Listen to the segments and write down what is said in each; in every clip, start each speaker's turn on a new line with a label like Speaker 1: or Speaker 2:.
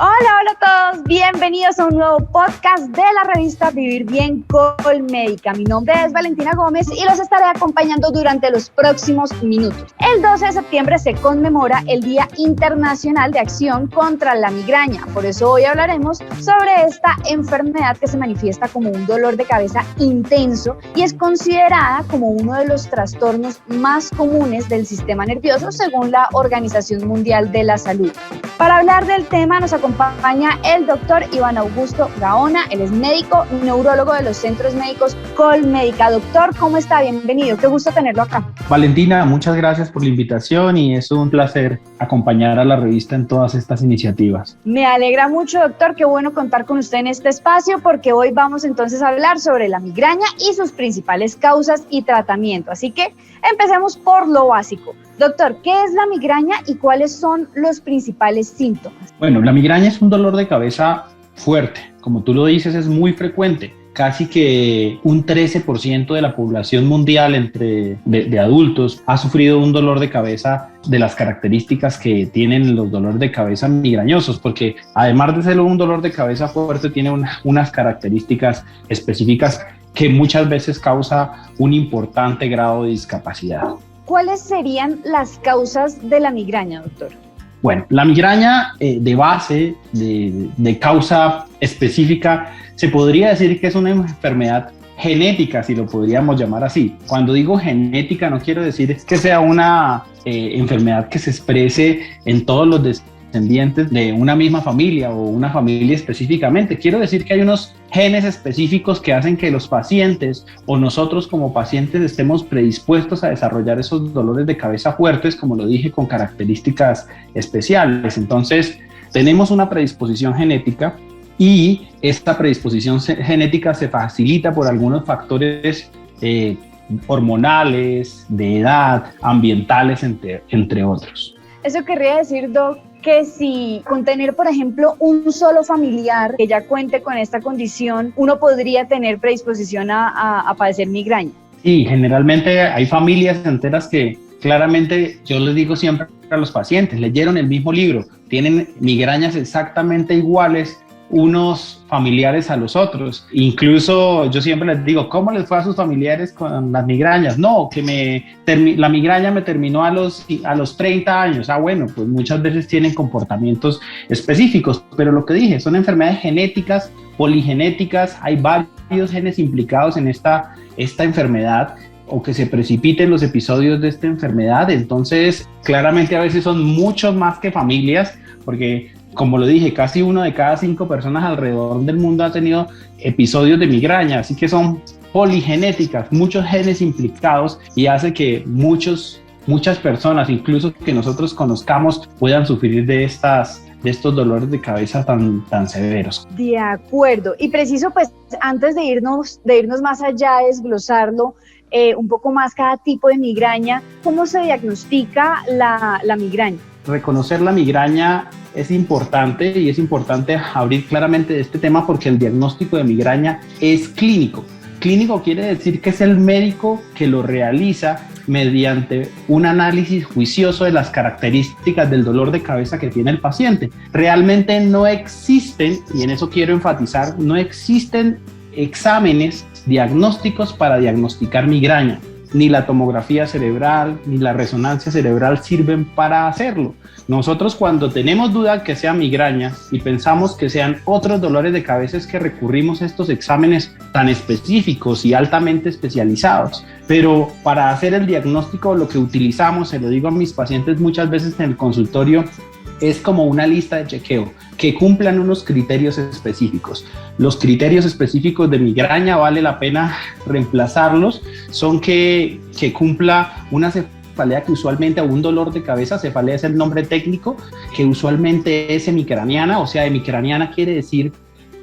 Speaker 1: Hola a todos, bienvenidos a un nuevo podcast de la revista Vivir Bien Colmédica. Mi nombre es Valentina Gómez y los estaré acompañando durante los próximos minutos. El 12 de septiembre se conmemora el Día Internacional de Acción contra la Migraña. Por eso hoy hablaremos sobre esta enfermedad que se manifiesta como un dolor de cabeza intenso y es considerada como uno de los trastornos más comunes del sistema nervioso según la Organización Mundial de la Salud. Para hablar del tema nos acompaña el doctor Iván Augusto Gaona. Él es médico, neurólogo de los Centros Médicos Colmédica. Doctor, ¿cómo está? Bienvenido, qué gusto tenerlo acá.
Speaker 2: Valentina, muchas gracias por la invitación y es un placer acompañar a la revista en todas estas iniciativas.
Speaker 1: Me alegra mucho, doctor, qué bueno contar con usted en este espacio porque hoy vamos entonces a hablar sobre la migraña y sus principales causas y tratamiento. Así que empecemos por lo básico. Doctor, ¿qué es la migraña y cuáles son los principales síntomas?
Speaker 2: Bueno, la migraña es un dolor de cabeza fuerte. Como tú lo dices, es muy frecuente. Casi que un 13% de la población mundial de adultos ha sufrido un dolor de cabeza de las características que tienen los dolores de cabeza migrañosos, porque además de ser un dolor de cabeza fuerte, tiene unas características específicas que muchas veces causa un importante grado de discapacidad.
Speaker 1: ¿Cuáles serían las causas de la migraña, doctor?
Speaker 2: Bueno, la migraña de base, de causa específica, se podría decir que es una enfermedad genética, si lo podríamos llamar así. Cuando digo genética, no quiero decir que sea una enfermedad que se exprese en todos los descendientes de una misma familia o una familia específicamente. Quiero decir que hay unos genes específicos que hacen que los pacientes o nosotros como pacientes estemos predispuestos a desarrollar esos dolores de cabeza fuertes, como lo dije, con características especiales. Entonces, tenemos una predisposición genética y esta predisposición genética se facilita por algunos factores hormonales, de edad, ambientales, entre otros.
Speaker 1: Eso querría decir, Doc, que si con tener, por ejemplo, un solo familiar que ya cuente con esta condición, uno podría tener predisposición a padecer migraña.
Speaker 2: Sí, generalmente hay familias enteras que claramente yo les digo siempre a los pacientes, leyeron el mismo libro, tienen migrañas exactamente iguales unos familiares a los otros. Incluso yo siempre les digo, ¿cómo les fue a sus familiares con las migrañas? No, que la migraña me terminó a los 30 años. Bueno, pues muchas veces tienen comportamientos específicos, pero lo que dije, son enfermedades genéticas, poligenéticas, hay varios genes implicados en esta enfermedad o que se precipiten los episodios de esta enfermedad. Entonces, claramente a veces son muchos más que familias, porque como lo dije, casi 1 de cada 5 personas alrededor del mundo ha tenido episodios de migraña, así que son poligenéticas, muchos genes implicados y hace que muchas personas, incluso que nosotros conozcamos, puedan sufrir de estos dolores de cabeza tan severos.
Speaker 1: De acuerdo, y preciso pues antes de irnos más allá, desglosarlo un poco más cada tipo de migraña, ¿cómo se diagnostica la migraña?
Speaker 2: Reconocer la migraña es importante y es importante abrir claramente de este tema porque el diagnóstico de migraña es clínico. Clínico quiere decir que es el médico que lo realiza mediante un análisis juicioso de las características del dolor de cabeza que tiene el paciente. Realmente no existen, y en eso quiero enfatizar, no existen exámenes diagnósticos para diagnosticar migraña. Ni la tomografía cerebral, ni la resonancia cerebral sirven para hacerlo. Nosotros cuando tenemos duda que sea migraña y pensamos que sean otros dolores de cabeza es que recurrimos a estos exámenes tan específicos y altamente especializados. Pero para hacer el diagnóstico lo que utilizamos, se lo digo a mis pacientes muchas veces en el consultorio, es como una lista de chequeo que cumplan unos criterios específicos. Los criterios específicos de migraña vale la pena reemplazarlos, son que cumpla una cefalea que usualmente, o un dolor de cabeza, cefalea es el nombre técnico, que usualmente es hemicraniana, o sea, hemicraniana quiere decir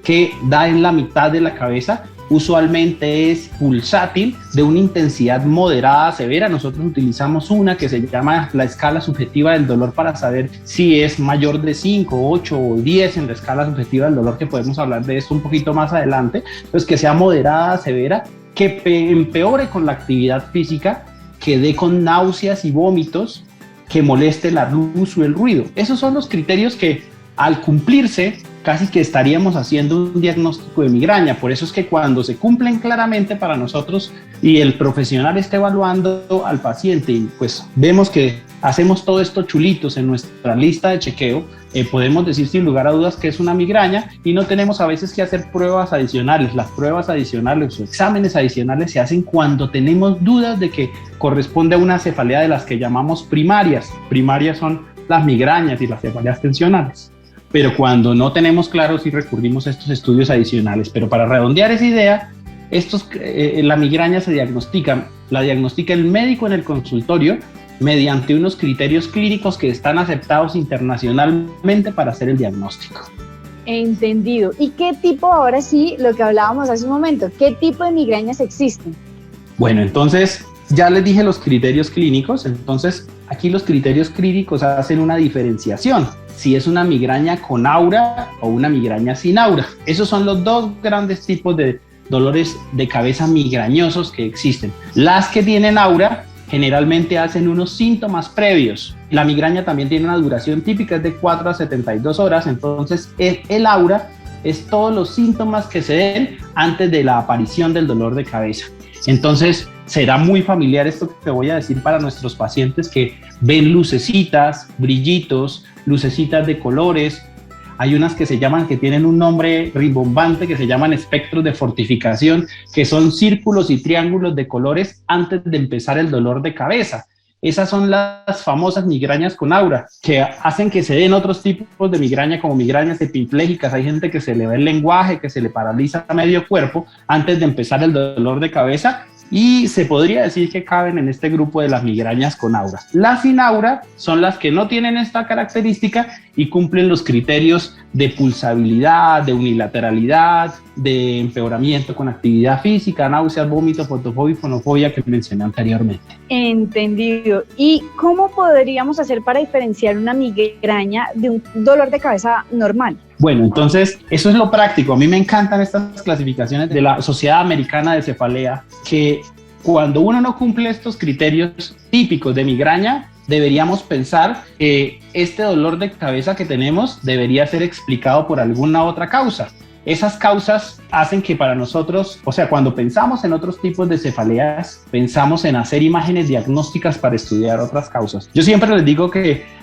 Speaker 2: que da en la mitad de la cabeza, usualmente es pulsátil, de una intensidad moderada a severa. Nosotros utilizamos una que se llama la escala subjetiva del dolor para saber si es mayor de 5, 8 o 10 en la escala subjetiva del dolor, que podemos hablar de esto un poquito más adelante. Pues que sea moderada a severa, que empeore con la actividad física, que dé con náuseas y vómitos, que moleste la luz o el ruido. Esos son los criterios que al cumplirse, casi que estaríamos haciendo un diagnóstico de migraña. Por eso es que cuando se cumplen claramente para nosotros y el profesional está evaluando al paciente y pues vemos que hacemos todo esto chulitos en nuestra lista de chequeo, podemos decir sin lugar a dudas que es una migraña y no tenemos a veces que hacer pruebas adicionales. Las pruebas adicionales o exámenes adicionales se hacen cuando tenemos dudas de que corresponde a una cefalea de las que llamamos primarias. Primarias son las migrañas y las cefaleas tensionales. Pero cuando no tenemos claro, sí recurrimos a estos estudios adicionales. Pero para redondear esa idea, la migraña la diagnostica el médico en el consultorio mediante unos criterios clínicos que están aceptados internacionalmente para hacer el diagnóstico.
Speaker 1: Entendido. ¿Y qué tipo, ahora sí, lo que hablábamos hace un momento, qué tipo de migrañas existen?
Speaker 2: Bueno, entonces ya les dije los criterios clínicos, entonces aquí los criterios clínicos hacen una diferenciación, si es una migraña con aura o una migraña sin aura. Esos son los dos grandes tipos de dolores de cabeza migrañosos que existen. Las que tienen aura generalmente hacen unos síntomas previos. La migraña también tiene una duración típica, es de 4 a 72 horas, entonces el aura es todos los síntomas que se den antes de la aparición del dolor de cabeza. Entonces será muy familiar esto que voy a decir para nuestros pacientes que ven lucecitas, brillitos, lucecitas de colores. Hay unas que tienen un nombre rimbombante, que se llaman espectros de fortificación, que son círculos y triángulos de colores antes de empezar el dolor de cabeza. Esas son las famosas migrañas con aura, que hacen que se den otros tipos de migraña, como migrañas epipléjicas. Hay gente que se le ve el lenguaje, que se le paraliza medio cuerpo antes de empezar el dolor de cabeza, y se podría decir que caben en este grupo de las migrañas con aura. Las sin aura son las que no tienen esta característica y cumplen los criterios de pulsabilidad, de unilateralidad, de empeoramiento con actividad física, náuseas, vómito, fotofobia y fonofobia que mencioné anteriormente.
Speaker 1: Entendido. ¿Y cómo podríamos hacer para diferenciar una migraña de un dolor de cabeza normal?
Speaker 2: Bueno, entonces eso es lo práctico. A mí me encantan estas clasificaciones de la Sociedad Americana de Cefalea, que cuando uno no cumple estos criterios típicos de migraña, deberíamos pensar que este dolor de cabeza que tenemos debería ser explicado por alguna otra causa. Esas causas hacen que para nosotros, o sea, cuando pensamos en otros tipos de cefaleas, pensamos en hacer imágenes diagnósticas para estudiar otras causas. Yo siempre les digo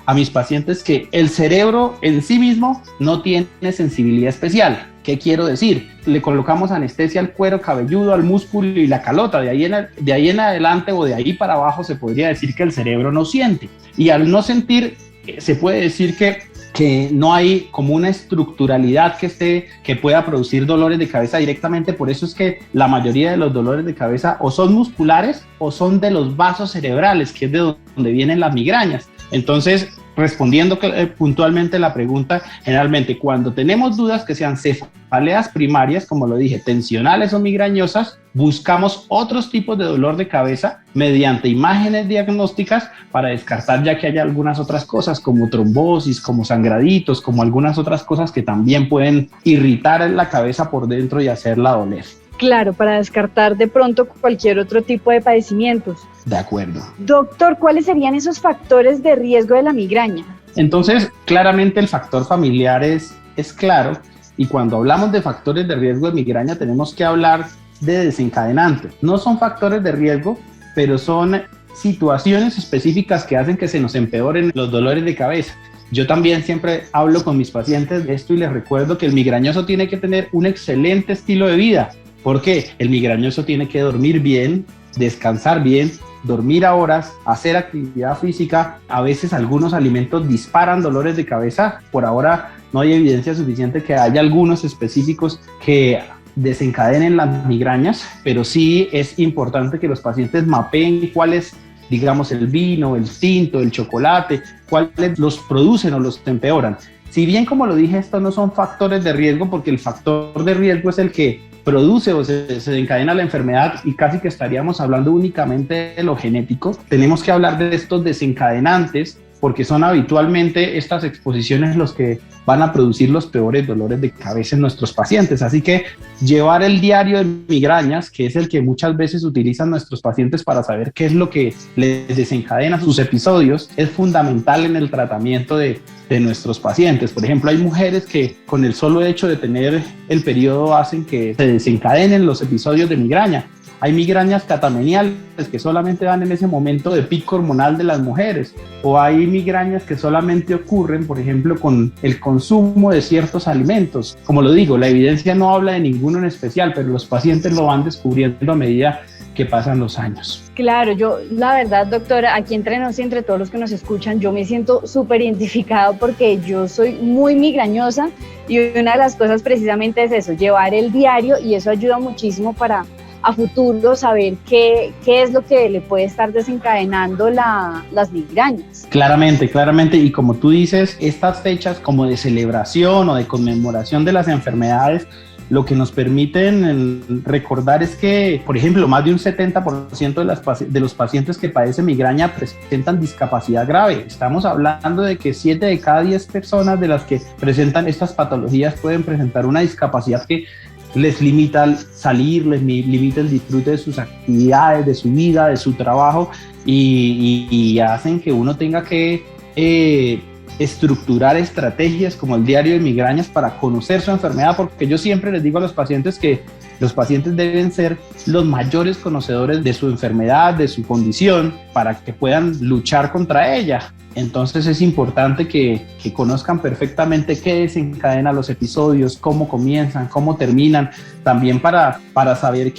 Speaker 2: a mis pacientes que el cerebro en sí mismo no tiene sensibilidad especial. ¿Qué quiero decir? Le colocamos anestesia al cuero cabelludo, al músculo y la calota. De ahí en adelante o de ahí para abajo se podría decir que el cerebro no siente. Y al no sentir, se puede decir que no hay como una estructuralidad que pueda producir dolores de cabeza directamente. Por eso es que la mayoría de los dolores de cabeza o son musculares o son de los vasos cerebrales, que es de donde vienen las migrañas. Entonces, respondiendo puntualmente la pregunta, generalmente cuando tenemos dudas que sean cefaleas primarias, como lo dije, tensionales o migrañosas, buscamos otros tipos de dolor de cabeza mediante imágenes diagnósticas para descartar ya que hay algunas otras cosas como trombosis, como sangraditos, como algunas otras cosas que también pueden irritar la cabeza por dentro y hacerla doler.
Speaker 1: Claro, para descartar de pronto cualquier otro tipo de padecimientos.
Speaker 2: De acuerdo.
Speaker 1: Doctor, ¿cuáles serían esos factores de riesgo de la migraña?
Speaker 2: Entonces, claramente el factor familiar es claro, y cuando hablamos de factores de riesgo de migraña tenemos que hablar de desencadenantes. No son factores de riesgo, pero son situaciones específicas que hacen que se nos empeoren los dolores de cabeza. Yo también siempre hablo con mis pacientes de esto y les recuerdo que el migrañoso tiene que tener un excelente estilo de vida. ¿Por qué? El migrañoso tiene que dormir bien, descansar bien, dormir a horas, hacer actividad física. A veces algunos alimentos disparan dolores de cabeza. Por ahora no hay evidencia suficiente que haya algunos específicos que desencadenen las migrañas, pero sí es importante que los pacientes mapeen cuál es, digamos, el vino, el tinto, el chocolate, cuáles los producen o los empeoran. Si bien, como lo dije, estos no son factores de riesgo, porque el factor de riesgo es el que produce o se desencadena la enfermedad y casi que estaríamos hablando únicamente de lo genético. Tenemos que hablar de estos desencadenantes porque son habitualmente estas exposiciones los que van a producir los peores dolores de cabeza en nuestros pacientes. Así que llevar el diario de migrañas, que es el que muchas veces utilizan nuestros pacientes para saber qué es lo que les desencadena sus episodios, es fundamental en el tratamiento de nuestros pacientes. Por ejemplo, hay mujeres que con el solo hecho de tener el periodo hacen que se desencadenen los episodios de migraña. Hay migrañas catameniales que solamente dan en ese momento de pico hormonal de las mujeres, o hay migrañas que solamente ocurren, por ejemplo, con el consumo de ciertos alimentos. Como lo digo, la evidencia no habla de ninguno en especial, pero los pacientes lo van descubriendo a medida que pasan los años.
Speaker 1: Claro, yo la verdad, doctora, aquí entre nos y entre todos los que nos escuchan, yo me siento súper identificado porque yo soy muy migrañosa y una de las cosas precisamente es eso, llevar el diario, y eso ayuda muchísimo para a futuro saber qué es lo que le puede estar desencadenando las migrañas.
Speaker 2: Claramente, y como tú dices, estas fechas como de celebración o de conmemoración de las enfermedades, lo que nos permiten recordar es que, por ejemplo, más de un 70% de los pacientes que padecen migraña presentan discapacidad grave. Estamos hablando de que 7 de cada 10 personas de las que presentan estas patologías pueden presentar una discapacidad que les limita el salir, les limita el disfrute de sus actividades, de su vida, de su trabajo, y hacen que uno tenga que estructurar estrategias como el diario de migrañas para conocer su enfermedad, porque yo siempre les digo a los pacientes que los pacientes deben ser los mayores conocedores de su enfermedad, de su condición, para que puedan luchar contra ella. Entonces es importante que conozcan perfectamente qué desencadena los episodios, cómo comienzan, cómo terminan, también para saber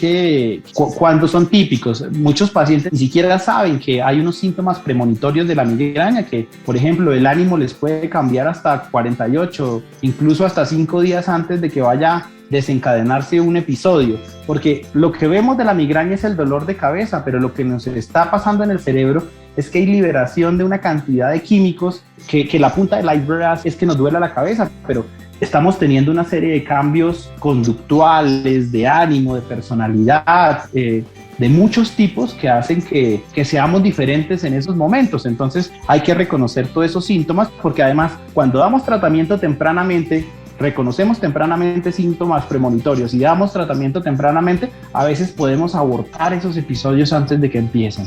Speaker 2: cuándo son típicos. Muchos pacientes ni siquiera saben que hay unos síntomas premonitorios de la migraña, que por ejemplo el ánimo les puede cambiar hasta 48, incluso hasta 5 días antes de que vaya desencadenarse un episodio, porque lo que vemos de la migraña es el dolor de cabeza, pero lo que nos está pasando en el cerebro es que hay liberación de una cantidad de químicos que la punta del iceberg es que nos duele la cabeza, pero estamos teniendo una serie de cambios conductuales, de ánimo, de personalidad, de muchos tipos que hacen que seamos diferentes en esos momentos. Entonces hay que reconocer todos esos síntomas, porque además cuando damos tratamiento tempranamente, reconocemos tempranamente síntomas premonitorios y damos tratamiento tempranamente, a veces podemos abortar esos episodios antes de que empiecen.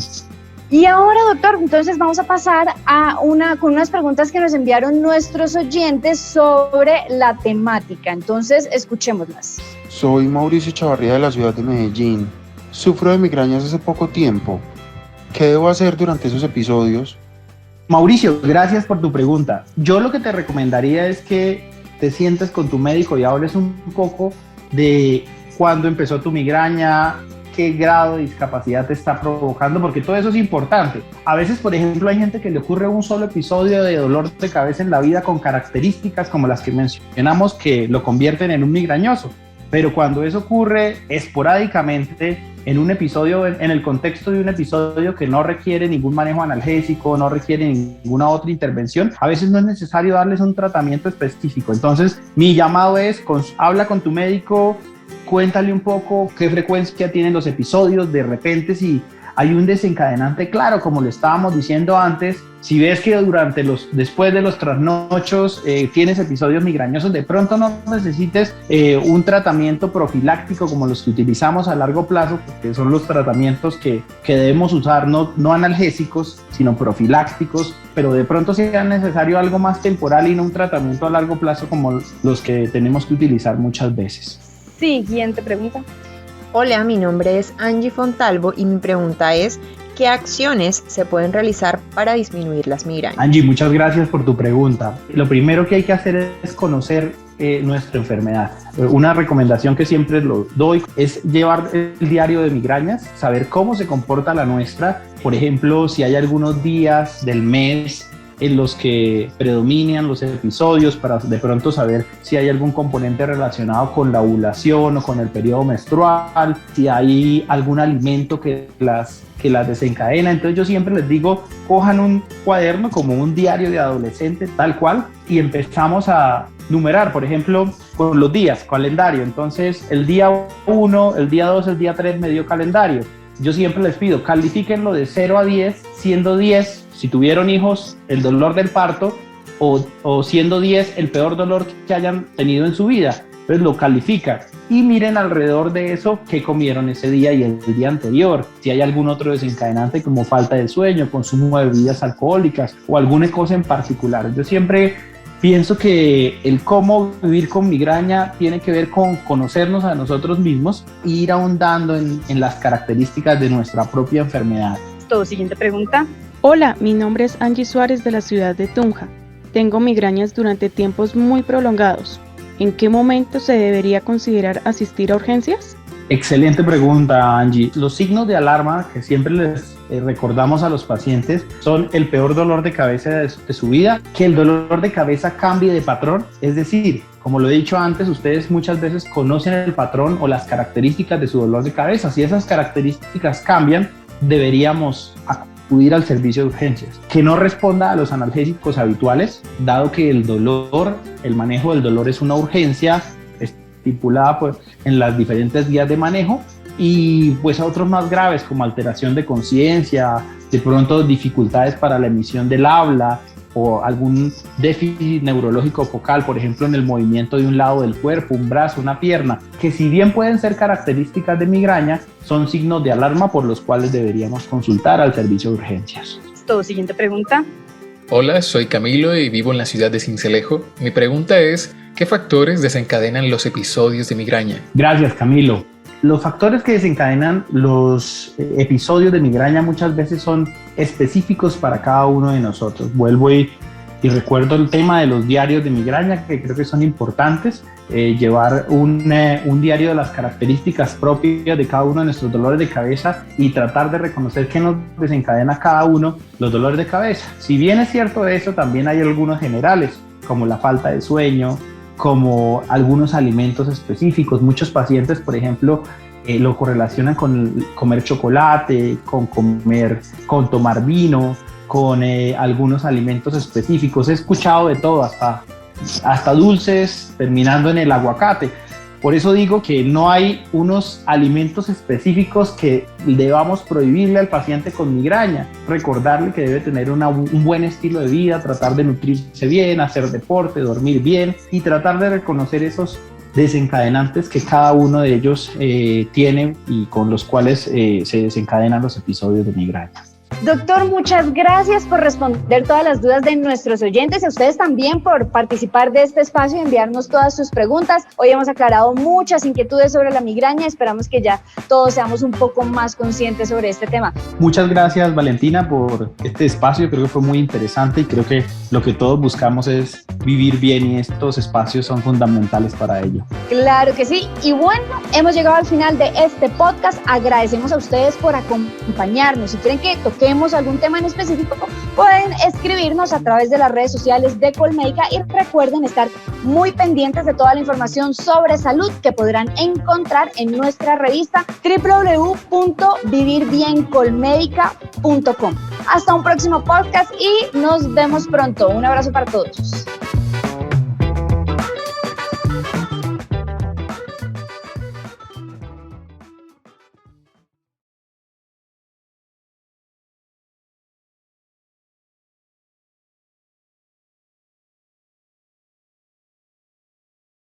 Speaker 1: Y ahora, doctor, entonces vamos a pasar con unas preguntas que nos enviaron nuestros oyentes sobre la temática. Entonces, escuchémoslas.
Speaker 3: Soy Mauricio Chavarría de la ciudad de Medellín. Sufro de migrañas hace poco tiempo. ¿Qué debo hacer durante esos episodios?
Speaker 2: Mauricio, gracias por tu pregunta. Yo lo que te recomendaría es que te sientes con tu médico y hables un poco de cuándo empezó tu migraña, qué grado de discapacidad te está provocando, porque todo eso es importante. A veces, por ejemplo, hay gente que le ocurre un solo episodio de dolor de cabeza en la vida con características como las que mencionamos que lo convierten en un migrañoso. Pero cuando eso ocurre esporádicamente en un episodio, en el contexto de un episodio que no requiere ningún manejo analgésico, no requiere ninguna otra intervención, a veces no es necesario darles un tratamiento específico. Entonces, mi llamado es, habla con tu médico, cuéntale un poco qué frecuencia tienen los episodios, de repente si hay un desencadenante claro, como lo estábamos diciendo antes, si ves que después de los trasnochos tienes episodios migrañosos, de pronto no necesites un tratamiento profiláctico como los que utilizamos a largo plazo, porque son los tratamientos que debemos usar, no analgésicos, sino profilácticos, pero de pronto sea necesario algo más temporal y no un tratamiento a largo plazo como los que tenemos que utilizar muchas veces.
Speaker 1: Siguiente pregunta.
Speaker 4: Hola, mi nombre es Angie Fontalvo y mi pregunta es, ¿qué acciones se pueden realizar para disminuir las migrañas?
Speaker 2: Angie, muchas gracias por tu pregunta. Lo primero que hay que hacer es conocer nuestra enfermedad. Una recomendación que siempre lo doy es llevar el diario de migrañas, saber cómo se comporta la nuestra. Por ejemplo, si hay algunos días del mes en los que predominan los episodios, para de pronto saber si hay algún componente relacionado con la ovulación o con el periodo menstrual, si hay algún alimento que las desencadena. Entonces yo siempre les digo, cojan un cuaderno como un diario de adolescente, tal cual, y empezamos a numerar, por ejemplo, con los días, calendario. Entonces el día 1, el día 2, el día 3 me dio calendario. Yo siempre les pido, califíquenlo de 0 a 10, siendo 10 si tuvieron hijos, el dolor del parto, o siendo 10 el peor dolor que hayan tenido en su vida. Entonces lo califican y miren alrededor de eso qué comieron ese día y el día anterior. Si hay algún otro desencadenante como falta de sueño, consumo de bebidas alcohólicas o alguna cosa en particular. Yo siempre pienso que el cómo vivir con migraña tiene que ver con conocernos a nosotros mismos e ir ahondando en las características de nuestra propia enfermedad.
Speaker 1: Siguiente pregunta.
Speaker 5: Hola, mi nombre es Angie Suárez de la ciudad de Tunja. Tengo migrañas durante tiempos muy prolongados. ¿En qué momento se debería considerar asistir a urgencias?
Speaker 2: Excelente pregunta, Angie. Los signos de alarma que siempre les recordamos a los pacientes son el peor dolor de cabeza de su vida, que el dolor de cabeza cambie de patrón, es decir, como lo he dicho antes, ustedes muchas veces conocen el patrón o las características de su dolor de cabeza. Si esas características cambian, deberíamos acudir al servicio de urgencias, que no responda a los analgésicos habituales, dado que el manejo del dolor es una urgencia estipulada pues, en las diferentes guías de manejo, y pues a otros más graves como alteración de conciencia, de pronto dificultades para la emisión del habla o algún déficit neurológico focal, por ejemplo en el movimiento de un lado del cuerpo, un brazo, una pierna, que si bien pueden ser características de migraña, son signos de alarma por los cuales deberíamos consultar al servicio de urgencias.
Speaker 1: Siguiente pregunta.
Speaker 6: Hola, soy Camilo y vivo en la ciudad de Sincelejo. Mi pregunta es, ¿qué factores desencadenan los episodios de migraña?
Speaker 2: Gracias, Camilo. Los factores que desencadenan los episodios de migraña muchas veces son específicos para cada uno de nosotros. Vuelvo y recuerdo el tema de los diarios de migraña, que creo que son importantes. Llevar un diario de las características propias de cada uno de nuestros dolores de cabeza y tratar de reconocer qué nos desencadena cada uno los dolores de cabeza. Si bien es cierto eso, también hay algunos generales, como la falta de sueño, como algunos alimentos específicos. Muchos pacientes, por ejemplo, lo correlacionan con comer chocolate, con tomar vino, con algunos alimentos específicos. He escuchado de todo, hasta dulces, terminando en el aguacate. Por eso digo que no hay unos alimentos específicos que debamos prohibirle al paciente con migraña. Recordarle que debe tener un buen estilo de vida, tratar de nutrirse bien, hacer deporte, dormir bien y tratar de reconocer esos desencadenantes que cada uno de ellos tiene y con los cuales se desencadenan los episodios de migraña.
Speaker 1: Doctor, muchas gracias por responder todas las dudas de nuestros oyentes y a ustedes también por participar de este espacio y enviarnos todas sus preguntas. Hoy hemos aclarado muchas inquietudes sobre la migraña. Esperamos que ya todos seamos un poco más conscientes sobre este tema.
Speaker 2: Muchas gracias, Valentina, por este espacio. Creo que fue muy interesante y creo que lo que todos buscamos es vivir bien y estos espacios son fundamentales para ello.
Speaker 1: Claro que sí. Y bueno, hemos llegado al final de este podcast. Agradecemos a ustedes por acompañarnos. Si quieren que toquemos algún tema en específico, pueden escribirnos a través de las redes sociales de Colmédica y recuerden estar muy pendientes de toda la información sobre salud que podrán encontrar en nuestra revista www.vivirbiencolmedica.com. Hasta un próximo podcast y nos vemos pronto. Un abrazo para todos.